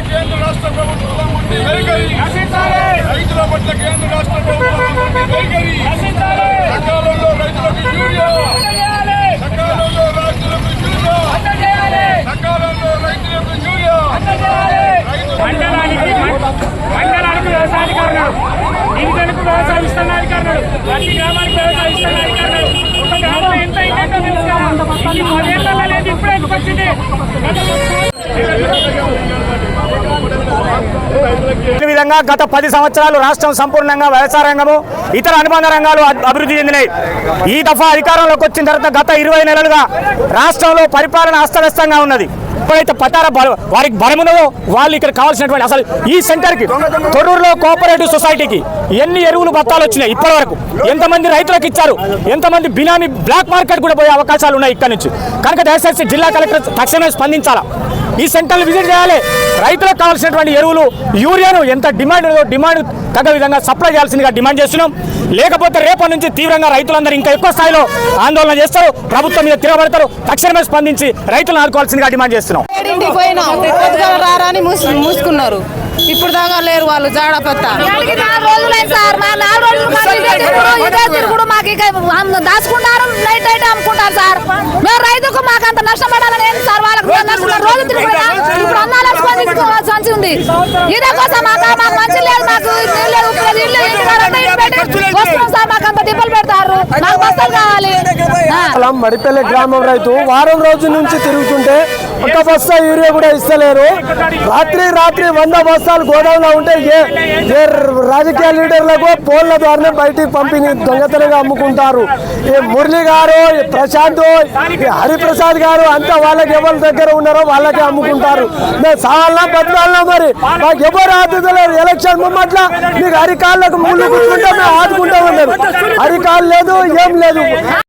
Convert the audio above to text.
కేంద్ర రాష్ట్ర ప్రభుత్వం వైఖరి రైతుల పట్ల కేంద్ర రాష్ట్ర ప్రభుత్వం వైఖరి సకాలంలో రైతులకు యూరియా సకాలంలో రైతులకు యూరియా సకాలంలో రైతులకు యూరియా మండలానికి వ్యవసాయాధికారులు గిరిజనులకు వ్యవసాయ విస్తరణాధికారులు ప్రతి గ్రామానికి వ్యవసాయ విస్తరణాధికారులు ఒక గ్రామం ఎంత ఇంకేంటో తెలుసు. 10 ఏళ్ళ లేదు ఇప్పుడే ఎందుకు వచ్చింది. ఈ విధంగా గత 10 సంవత్సరాలు రాష్ట్రం సంపూర్ణంగా వ్యవసాయ రంగము ఇతర అనుబంధ రంగాలు అభివృద్ధి చెందినాయి. ఈ దఫా అధికారంలోకి వచ్చిన తర్వాత గత 20 నెలలుగా రాష్ట్రంలో పరిపాలన అస్తవ్యస్తంగా ఉన్నది. ఎప్పుడైతే పట్టార వారికి బలమున్నదో వాళ్ళు ఇక్కడ కావాల్సినటువంటి అసలు ఈ సెంటర్కి తొర్రూరులో కోఆపరేటివ్ సొసైటీకి ఎన్ని ఎరువులు బత్తాలు వచ్చినాయి ఇప్పటి వరకు, ఎంతమంది రైతులకు ఇచ్చారు, ఎంతమంది బినామీ బ్లాక్ మార్కెట్ కూడా పోయే అవకాశాలు ఉన్నాయి ఇక్కడ నుంచి. కనుక దయచేసి జిల్లా కలెక్టర్ తక్షణమే స్పందించాలా, ఈ సెంటర్లు విజిట్ చేయాలి. రైతులకు కావాల్సినటువంటి ఎరువులు యూరియాను ఎంత డిమాండ్ డిమాండ్ తగ్గ విధంగా సప్లై చేయాల్సిందిగా డిమాండ్ చేస్తున్నాం. లేకపోతే రేపటి నుంచి తీవ్రంగా రైతులందరూ ఇంకా ఎక్కువ స్థాయిలో ఆందోళన చేస్తారు, ప్రభుత్వం మీద తిరగబడతారు. తక్షణమే స్పందించి రైతులను ఆదుకోవాల్సిందిగా డిమాండ్ చేస్తున్నాం. మూసుకున్నారు, ఇప్పుడు దాకా లేరు వాళ్ళు జాడపత్త. 4 రోజులైంది సార్, మా 4 రోజులు మాకు దాచుకుంటారు, నైట్ నైట్ అమ్ముకుంటారు సార్. మేము రైతుకు మాకు అంత నష్టపడాలని ఏంటి సార్, వాళ్ళకి రోజు తిరుగుతున్నా ఇప్పుడు అన్నాలు సంచి ఉంది. ఇదే కోసం మాకు మంచి లేదు, మాకు వస్తున్నాం సార్, మాకు అంత దిబ్బలు పెడతారు, మాకు బస్తాలు కావాలి. మడిపల్లి గ్రామం రైతు వారం రోజుల నుంచి తిరుగుతుంటే ఒక బస్తా యూరియా కూడా ఇస్తలేరు. రాత్రి 100 బస్తాలు గోదాంలో ఉంటే ఏ రాజకీయ లీడర్లకు ఫోన్ల ద్వారానే బయటికి పంపిణీ దొంగతనంగా అమ్ముకుంటారు. ఈ మురళి గారు, ప్రశాంత్, హరిప్రసాద్ గారు అంతా వాళ్ళకి ఎవరి దగ్గర ఉన్నారో వాళ్ళకే అమ్ముకుంటారు. మేము సావాలన్నా బతకాలన్నా మరి మాకు ఎవరు ఆదుతలేరు. ఎలక్షన్ ముమ్మట్ల మీకు అరికాళ్ళకు ముళ్ళు కూర్చుంటే మేము ఆదుకుంటా ఉన్నారు, అరికాలు లేదు ఏం లేదు.